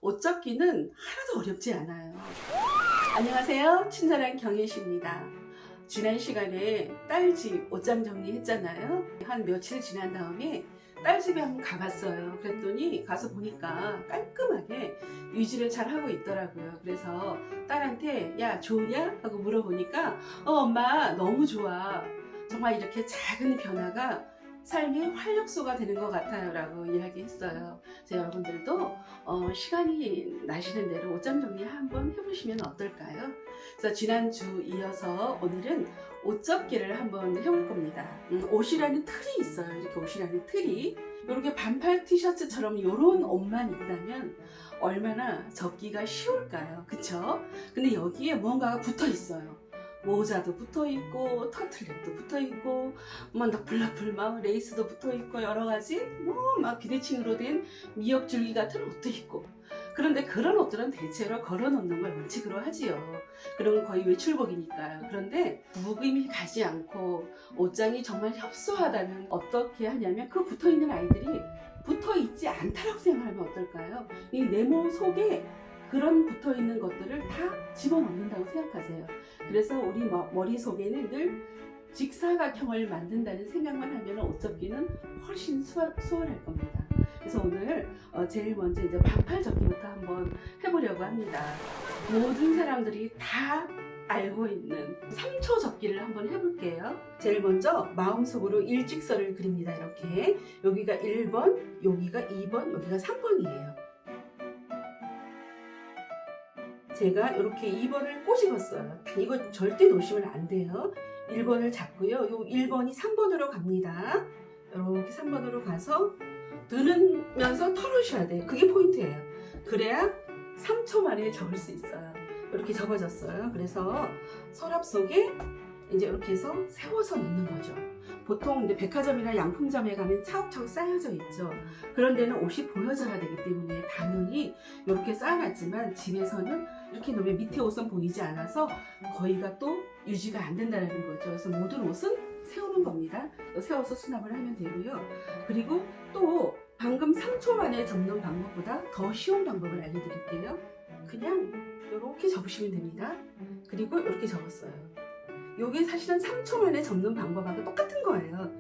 옷 접기는 하나도 어렵지 않아요. 안녕하세요. 친절한 경혜씨입니다. 지난 시간에 딸집 옷장 정리했잖아요. 한 며칠 지난 다음에 딸집에 한번 가봤어요. 그랬더니 가서 보니까 깔끔하게 유지를 잘 하고 있더라고요. 그래서 딸한테 야 좋으냐? 하고 물어보니까 엄마 너무 좋아. 정말 이렇게 작은 변화가 삶의 활력소가 되는 것 같아요 라고 이야기했어요. 그래서 여러분들도 시간이 나시는 대로 옷장 정리 한번 해보시면 어떨까요? 그래서 지난주 이어서 오늘은 옷 접기를 한번 해볼 겁니다. 옷이라는 틀이 있어요. 이렇게 옷이라는 틀이 이렇게 반팔 티셔츠처럼 이런 옷만 있다면 얼마나 접기가 쉬울까요? 그쵸? 근데 여기에 무언가가 붙어 있어요. 모자도 붙어있고 터틀넥도 붙어있고 뭐 너플너플 막 레이스도 붙어있고 여러가지 막 비대칭으로 된 미역줄기 같은 옷도 있고. 그런데 그런 옷들은 대체로 걸어놓는 걸 원칙으로 하지요. 그럼 거의 외출복이니까요. 그런데 무김이 가지 않고 옷장이 정말 협소하다면 어떻게 하냐면 그 붙어있는 아이들이 붙어있지 않다라고 생각하면 어떨까요? 이 네모 속에 그런 붙어있는 것들을 다 집어넣는다고 생각하세요. 그래서 우리 머릿속에는 늘 직사각형을 만든다는 생각만 하면 옷 접기는 훨씬 수월할 겁니다. 그래서 오늘 제일 먼저 이제 반팔 접기부터 한번 해보려고 합니다. 모든 사람들이 다 알고 있는 3초 접기를 한번 해볼게요. 제일 먼저 마음속으로 일직선을 그립니다. 이렇게 여기가 1번, 여기가 2번, 여기가 3번이에요. 제가 이렇게 2번을 꼬집었어요. 이거 절대 놓으시면 안 돼요. 1번을 잡고요. 요 1번이 3번으로 갑니다. 이렇게 3번으로 가서 드는면서 털으셔야 돼요. 그게 포인트예요. 그래야 3초 만에 접을 수 있어요. 이렇게 접어졌어요. 그래서 서랍 속에 이제 이렇게 해서 세워서 넣는 거죠. 보통 이제 백화점이나 양품점에 가면 차곡차곡 쌓여져 있죠. 그런 데는 옷이 보여져야 되기 때문에 당연히 이렇게 쌓아놨지만 집에서는 이렇게 놓으면 밑에 옷은 보이지 않아서 거의가 또 유지가 안 된다는 거죠. 그래서 모든 옷은 세우는 겁니다. 세워서 수납을 하면 되고요. 그리고 또 방금 3초 만에 접는 방법보다 더 쉬운 방법을 알려드릴게요. 그냥 이렇게 접으시면 됩니다. 그리고 이렇게 접었어요. 이게 사실은 3초 만에 접는 방법하고 똑같은 거예요.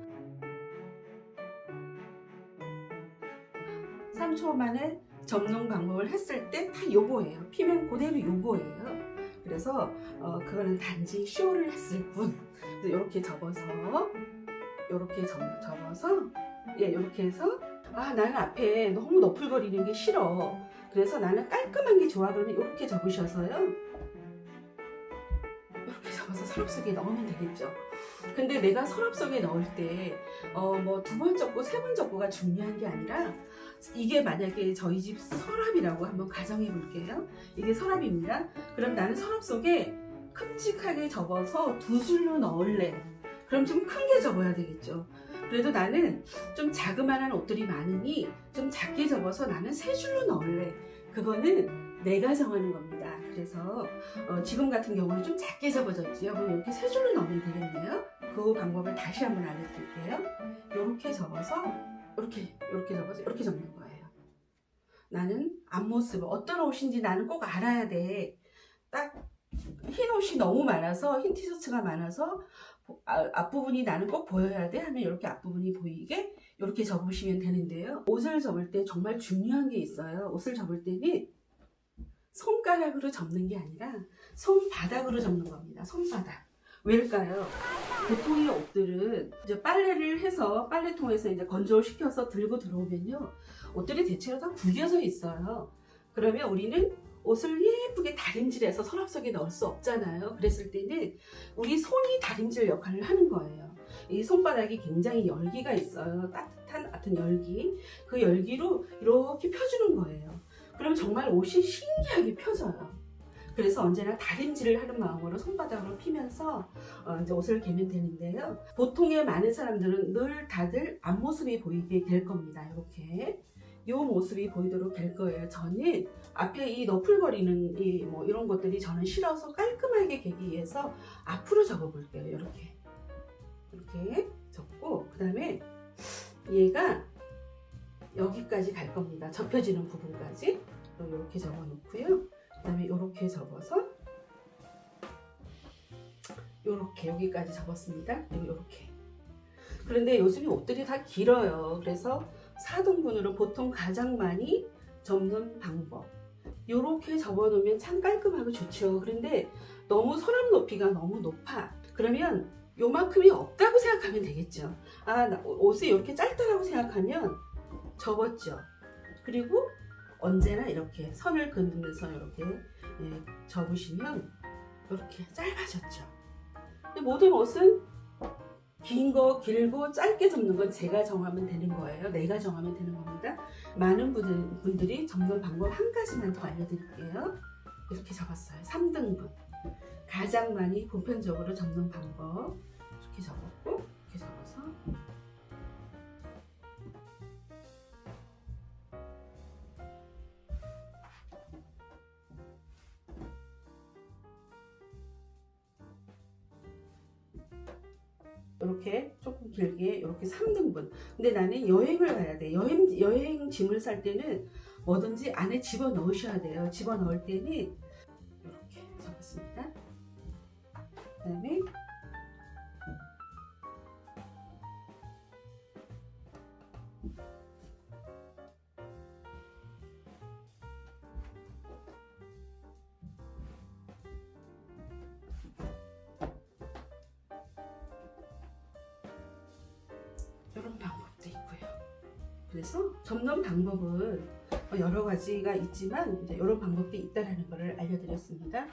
3초 만에 접는 방법을 했을 때 다 요거예요. 피면 그대로 요거예요. 그래서 그거는 단지 쇼를 했을 뿐. 이렇게 접어서 이렇게 접어서 이렇게 해서 나는 앞에 너무 너풀거리는 게 싫어. 그래서 나는 깔끔한 게 좋아. 그러면 이렇게 접으셔서요. 이렇게 접어서 서랍 속에 넣으면 되겠죠. 근데 내가 서랍 속에 넣을 때 뭐 2번 접고 3번 접고가 중요한 게 아니라 이게 만약에 저희 집 서랍이라고 한번 가정해 볼게요. 이게 서랍입니다. 그럼 나는 서랍 속에 큼직하게 접어서 2줄로 넣을래. 그럼 좀 큰 게 접어야 되겠죠. 그래도 나는 좀 자그마한 옷들이 많으니 좀 작게 접어서 나는 3줄로 넣을래. 그거는 내가 정하는 겁니다. 그래서 지금 같은 경우는 좀 작게 접어졌지요. 그럼 이렇게 3줄로 넣으면 되겠네요. 그 방법을 다시 한번 알려드릴게요. 이렇게 접어서 이렇게 접어서 이렇게 접는 거예요. 나는 앞모습을 어떤 옷인지 나는 꼭 알아야 돼. 딱 흰 옷이 너무 많아서 흰 티셔츠가 많아서 앞부분이 나는 꼭 보여야 돼 하면 이렇게 앞부분이 보이게 이렇게 접으시면 되는데요. 옷을 접을 때 정말 중요한 게 있어요. 옷을 접을 때는 손가락으로 접는 게 아니라 손바닥으로 접는 겁니다. 손바닥. 왜일까요? 보통의 옷들은 이제 빨래를 해서 빨래통에서 이제 건조를 시켜서 들고 들어오면요. 옷들이 대체로 다 구겨져 있어요. 그러면 우리는 옷을 예쁘게 다림질해서 서랍 속에 넣을 수 없잖아요. 그랬을 때는 우리 손이 다림질 역할을 하는 거예요. 이 손바닥이 굉장히 열기가 있어요. 따뜻한 어떤 열기. 그 열기로 이렇게 펴주는 거예요. 그럼 정말 옷이 신기하게 펴져요. 그래서 언제나 다림질을 하는 마음으로 손바닥으로 피면서 이제 옷을 개면 되는데요. 보통의 많은 사람들은 늘 다들 앞모습이 보이게 될 겁니다. 이렇게. 이 모습이 보이도록 될 거예요. 저는 앞에 이 너풀거리는 이런 것들이 저는 싫어서 깔끔하게 개기 위해서 앞으로 접어볼게요. 이렇게 접고 그 다음에 얘가 여기까지 갈 겁니다. 접혀지는 부분까지. 이렇게 접어 놓고요. 그 다음에 이렇게 접어서 이렇게 여기까지 접었습니다. 그리고 이렇게. 그런데 요즘에 옷들이 다 길어요. 그래서 4등분으로 보통 가장 많이 접는 방법. 이렇게 접어 놓으면 참 깔끔하고 좋죠. 그런데 너무 서랍 높이가 너무 높아. 그러면 요만큼이 없다고 생각하면 되겠죠. 아, 나 옷이 이렇게 짧다라고 생각하면 접었죠. 그리고 언제나 이렇게 선을 그으면서 이렇게 접으시면 이렇게 짧아졌죠. 근데 모든 옷은 긴 거, 길고 짧게 접는 건 제가 정하면 되는 거예요. 내가 정하면 되는 겁니다. 많은 분들이 접는 방법 한 가지만 더 알려드릴게요. 이렇게 접었어요. 3등분. 가장 많이 보편적으로 접는 방법. 이렇게 접었고, 이렇게 접어서 이렇게 조금 길게 이렇게 3등분. 근데 나는 여행을 가야 돼. 여행 짐을 쌀 때는 뭐든지 안에 집어 넣으셔야 돼요. 집어 넣을 때는 이렇게 접었습니다. 그 다음에 이런 방법도 있고요. 그래서 접는 방법은 여러 가지가 있지만 이제 이런 방법도 있다라는 것을 알려드렸습니다.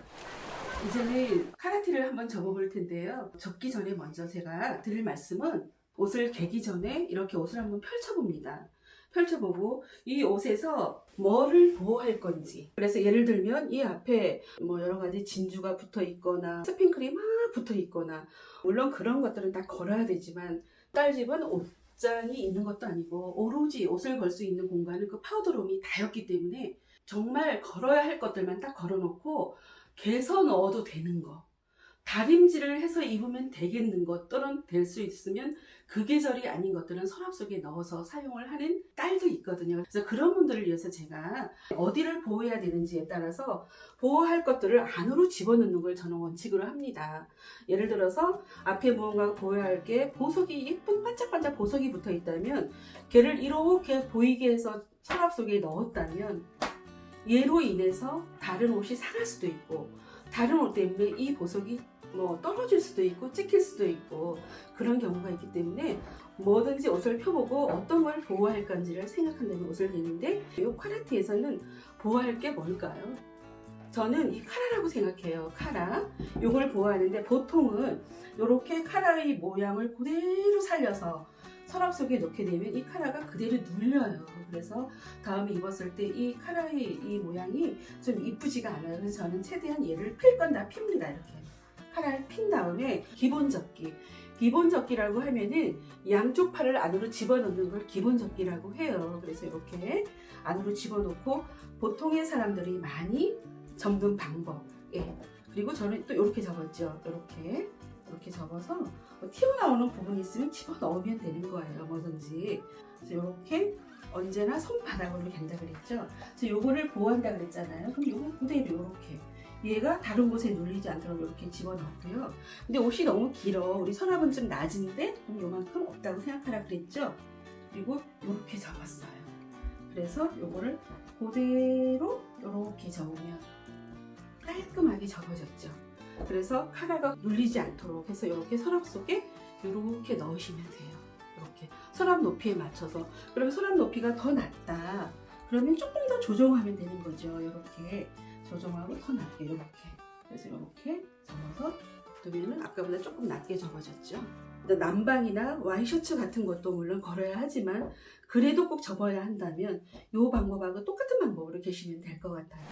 이제는 카라티를 한번 접어볼 텐데요. 접기 전에 먼저 제가 드릴 말씀은 옷을 개기 전에 이렇게 옷을 한번 펼쳐봅니다. 펼쳐보고 이 옷에서 뭐를 보호할 건지. 그래서 예를 들면 이 앞에 뭐 여러 가지 진주가 붙어 있거나 스핑클이 막 붙어 있거나, 물론 그런 것들은 다 걸어야 되지만 딸집은 옷장이 있는 것도 아니고 오로지 옷을 걸 수 있는 공간은 그 파우더룸이 다였기 때문에 정말 걸어야 할 것들만 딱 걸어놓고 개서 넣어도 되는 거, 다림질을 해서 입으면 되겠는 것들은 될 수 있으면 그 계절이 아닌 것들은 서랍 속에 넣어서 사용을 하는 딸도 있거든요. 그래서 그런 분들을 위해서 제가 어디를 보호해야 되는지에 따라서 보호할 것들을 안으로 집어넣는 걸 저는 원칙으로 합니다. 예를 들어서 앞에 무언가 보호해야 할 게 보석이, 예쁜 반짝반짝 보석이 붙어 있다면 걔를 이렇게 보이게 해서 서랍 속에 넣었다면 얘로 인해서 다른 옷이 상할 수도 있고, 다른 옷 때문에 이 보석이 뭐 떨어질 수도 있고 찍힐 수도 있고 그런 경우가 있기 때문에 뭐든지 옷을 펴보고 어떤 걸 보호할 건지를 생각한 다음에 옷을 내는데, 이 카라티에서는 보호할 게 뭘까요? 저는 이 카라라고 생각해요. 카라. 요걸 보호하는데 보통은 이렇게 카라의 모양을 그대로 살려서 서랍 속에 넣게 되면 이 카라가 그대로 눌려요. 그래서 다음에 입었을 때 이 카라의 이 모양이 좀 이쁘지가 않아요. 그래서 저는 최대한 얘를 필 건 다 핍니다. 이렇게 카라를 핀 다음에 기본 접기. 기본 접기라고 하면은 양쪽 팔을 안으로 집어넣는 걸 기본 접기라고 해요. 그래서 이렇게 안으로 집어넣고 보통의 사람들이 많이 접는 방법. 예. 그리고 저는 또 이렇게 접었죠. 이렇게 접어서 튀어나오는 부분이 있으면 집어넣으면 되는 거예요. 뭐든지. 그래서 이렇게 언제나 손바닥으로 된다 그랬죠. 그래서 요거를 보호한다 그랬잖아요. 그럼 요거 그대로 이렇게 얘가 다른 곳에 눌리지 않도록 이렇게 집어넣고요. 근데 옷이 너무 길어. 우리 서랍은 좀 낮은데 그럼 요만큼 없다고 생각하라 그랬죠. 그리고 이렇게 접었어요. 그래서 요거를 그대로 이렇게 접으면 깔끔하게 접어졌죠. 그래서 카라가 눌리지 않도록 해서 이렇게 서랍 속에 이렇게 넣으시면 돼요. 이렇게 서랍 높이에 맞춰서. 그러면 서랍 높이가 더 낮다. 그러면 조금 더 조정하면 되는 거죠. 이렇게 조정하고 더 낮게 이렇게. 그래서 이렇게 접어서 두면은 아까보다 조금 낮게 접어졌죠. 남방이나 와이셔츠 같은 것도 물론 걸어야 하지만 그래도 꼭 접어야 한다면 이 방법하고 똑같은 방법으로 계시면 될 것 같아요.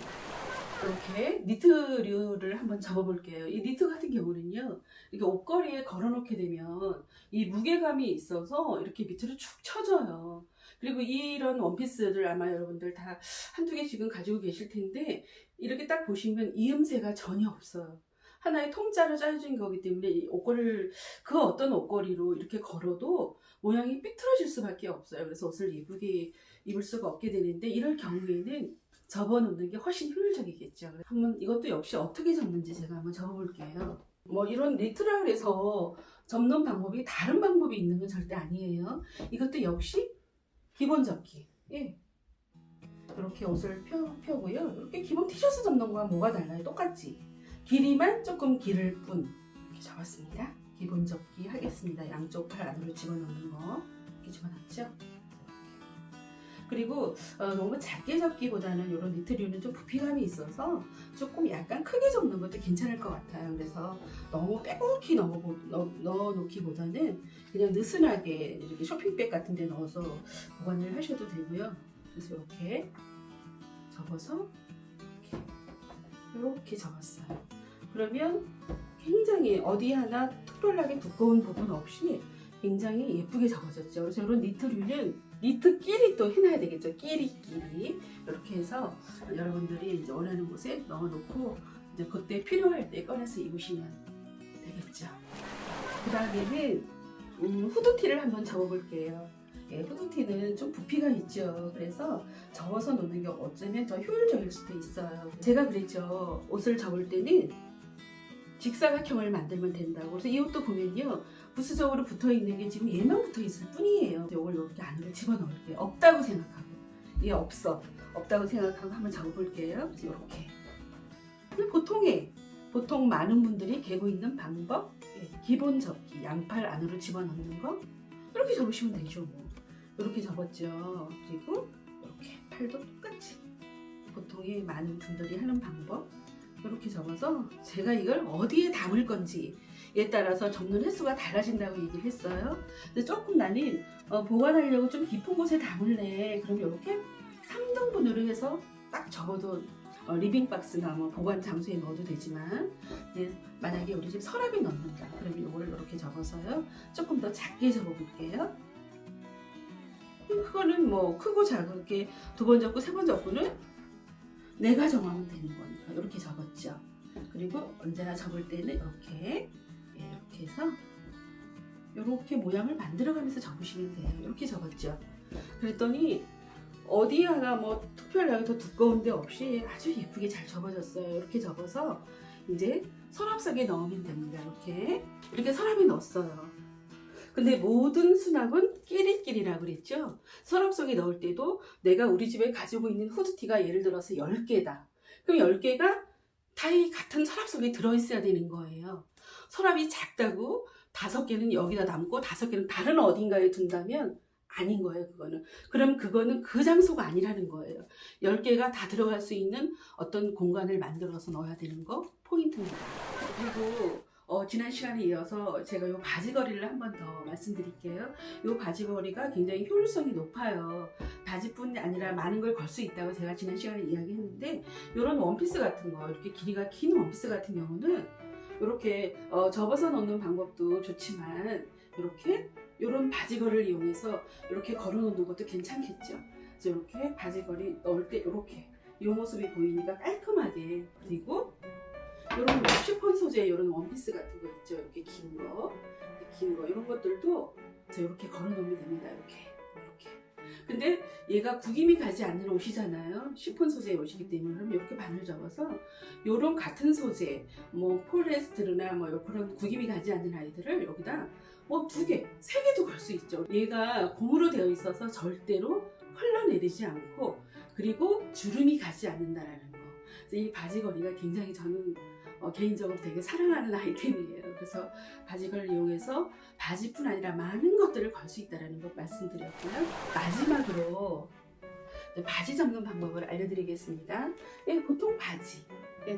이렇게 니트류를 한번 접어볼게요. 이 니트 같은 경우는요, 이렇게 옷걸이에 걸어놓게 되면 이 무게감이 있어서 이렇게 밑으로 축 처져요. 그리고 이런 원피스를 아마 여러분들 다 한두 개씩은 가지고 계실 텐데, 이렇게 딱 보시면 이음새가 전혀 없어요. 하나의 통짜로 짜여진 거기 때문에 이 옷걸이를, 그 어떤 옷걸이로 이렇게 걸어도 모양이 삐뚤어질 수밖에 없어요. 그래서 옷을 예쁘게 입을 수가 없게 되는데, 이럴 경우에는 접어놓는 게 훨씬 효율적이겠죠. 한번 이것도 역시 어떻게 접는지 제가 한번 접어볼게요. 뭐 이런 니트라 그래서 접는 방법이 다른 방법이 있는 건 절대 아니에요. 이것도 역시 기본 접기. 예. 이렇게 옷을 펴고요. 이렇게 기본 티셔츠 접는 거와 뭐가 달라요? 똑같지. 길이만 조금 길을 뿐. 이렇게 접었습니다. 기본 접기 하겠습니다. 양쪽 팔 안으로 집어넣는 거 이렇게 집어넣죠. 그리고 너무 작게 접기보다는 이런 니트류는 좀 부피감이 있어서 조금 약간 크게 접는 것도 괜찮을 것 같아요. 그래서 너무 빼곡히 넣어놓기보다는 그냥 느슨하게 이렇게 쇼핑백 같은 데 넣어서 보관을 하셔도 되고요. 그래서 이렇게 접어서 이렇게 접었어요. 그러면 굉장히 어디 하나 특별하게 두꺼운 부분 없이 굉장히 예쁘게 접어졌죠. 그래서 이런 니트류는 니트끼리 또 해놔야 되겠죠. 끼리끼리 이렇게 해서 여러분들이 이제 원하는 곳에 넣어놓고 이제 그때 필요할 때 꺼내서 입으시면 되겠죠. 그 다음에는 후드티를 한번 접어볼게요. 예, 후드티는 좀 부피가 있죠. 그래서 접어서 놓는 게 어쩌면 더 효율적일 수도 있어요. 제가 그랬죠. 옷을 접을 때는 직사각형을 만들면 된다고. 그래서 이 옷도 보면요, 부수적으로 붙어있는 게 지금 얘만 붙어있을 뿐이에요. 이걸 이렇게 안으로 집어넣을게요. 없다고 생각하고, 얘 없다고 생각하고 한번 접어볼게요. 이렇게. 보통 많은 분들이 개고 있는 방법, 기본 접기, 양팔 안으로 집어넣는 거 이렇게 접으시면 되죠. 뭐. 이렇게 접었죠. 그리고 이렇게 팔도 똑같이 보통의 많은 분들이 하는 방법 이렇게 접어서 제가 이걸 어디에 담을 건지에 따라서 접는 횟수가 달라진다고 얘기를 했어요. 근데 조금 나는 보관하려고 좀 깊은 곳에 담을래. 그럼 이렇게 3등분으로 해서 딱 접어도 리빙박스나 뭐 보관 장소에 넣어도 되지만 이제 만약에 우리 집 서랍에 넣는다. 그러면 이걸 이렇게 접어서요. 조금 더 작게 접어볼게요. 그거는 뭐 크고 작게 두 번 접고 세 번 접고는 내가 정하면 되는 거니까 이렇게 접었죠. 그리고 언제나 접을 때는 이렇게 해서 이렇게 모양을 만들어가면서 접으시면 돼요. 이렇게 접었죠. 그랬더니 어디 하나 뭐 특별하게 더 두꺼운 데 없이 아주 예쁘게 잘 접어졌어요. 이렇게 접어서 이제 서랍 속에 넣으면 됩니다. 이렇게 서랍에 넣었어요. 근데 모든 수납은 끼리끼리라고 그랬죠. 서랍 속에 넣을 때도 내가 우리 집에 가지고 있는 후드티가 예를 들어서 10개다. 그럼 10개가 다 이 같은 서랍 속에 들어있어야 되는 거예요. 서랍이 작다고 5개는 여기다 담고 5개는 다른 어딘가에 둔다면 아닌 거예요. 그럼 그거는 그 장소가 아니라는 거예요. 10개가 다 들어갈 수 있는 어떤 공간을 만들어서 넣어야 되는 거 포인트입니다. 그리고 지난 시간에 이어서 제가 이 바지걸이를 한 번 더 말씀드릴게요. 이 바지걸이가 굉장히 효율성이 높아요. 바지뿐 아니라 많은 걸 걸 수 있다고 제가 지난 시간에 이야기했는데, 이런 원피스 같은 거, 이렇게 길이가 긴 원피스 같은 경우는 이렇게 접어서 넣는 방법도 좋지만 이런 바지걸이를 이용해서 이렇게 걸어놓는 것도 괜찮겠죠. 그래서 이렇게 바지걸이 넣을 때 이렇게 이 모습이 보이니까 깔끔하게. 그리고 이런 쉬폰 소재 이런 원피스 같은 거 있죠. 이렇게 긴 거 이런 것들도 이렇게 걸어놓으면 됩니다. 이렇게. 근데 얘가 구김이 가지 않는 옷이잖아요. 쉬폰 소재의 옷이기 때문에. 그럼 이렇게 반을 접어서 이런 같은 소재, 뭐 폴리에스테르나 뭐 그런 구김이 가지 않는 아이들을 여기다 뭐 2개, 3개도 걸 수 있죠. 얘가 고무로 되어 있어서 절대로 흘러내리지 않고, 그리고 주름이 가지 않는다라는 거. 그래서 이 바지걸이가 굉장히 저는 개인적으로 되게 사랑하는 아이템이에요. 그래서 바지걸을 이용해서 바지뿐 아니라 많은 것들을 걸 수 있다는 것 말씀드렸고요. 마지막으로 바지 접는 방법을 알려드리겠습니다. 보통 바지,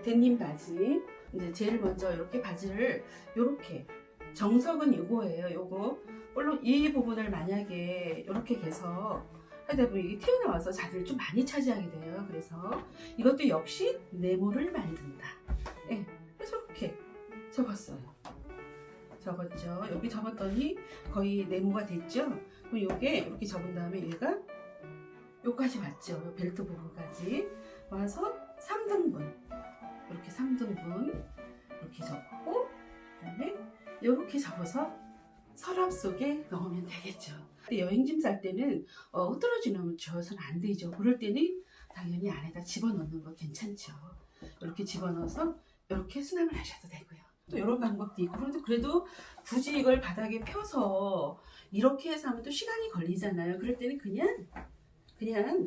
데님 바지. 이제 제일 먼저 이렇게 바지를 이렇게, 정석은 이거예요. 물론 이 부분을 만약에 이렇게 해서 하다 보면 이게 튀어나와서 자리를 좀 많이 차지하게 돼요. 그래서 이것도 역시 네모를 만든다. 그래서 이렇게 접었어요. 접었죠. 여기 접었더니 거의 네모가 됐죠. 그럼 이게 이렇게 접은 다음에 얘가 여기까지 왔죠. 요 벨트 부분까지 와서 3등분, 이렇게 3등분 이렇게 접고, 그다음에 이렇게 접어서 서랍 속에 넣으면 되겠죠. 근데 여행짐 쌀 때는 흐트러지는 져서는 안 되죠. 그럴 때는 당연히 안에다 집어넣는 거 괜찮죠. 이렇게 집어넣어서 이렇게 수납을 하셔도 되고요. 또 이런 방법도 있고, 그래도 굳이 이걸 바닥에 펴서 이렇게 해서 하면 또 시간이 걸리잖아요. 그럴 때는 그냥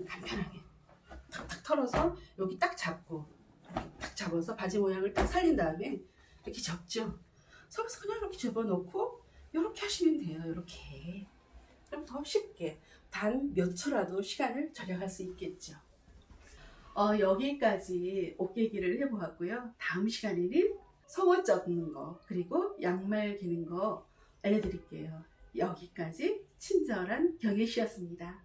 간편하게 탁탁 털어서 여기 딱 잡고 이렇게 딱 잡아서 바지 모양을 딱 살린 다음에 이렇게 접죠. 접어서 그냥 이렇게 접어놓고 이렇게 하시면 돼요. 이렇게. 그럼 더 쉽게 단 몇 초라도 시간을 절약할 수 있겠죠. 여기까지 옷개기를 해보았고요. 다음 시간에는 속옷 접는 거 그리고 양말 기는 거 알려드릴게요. 여기까지 친절한 경혜 씨였습니다.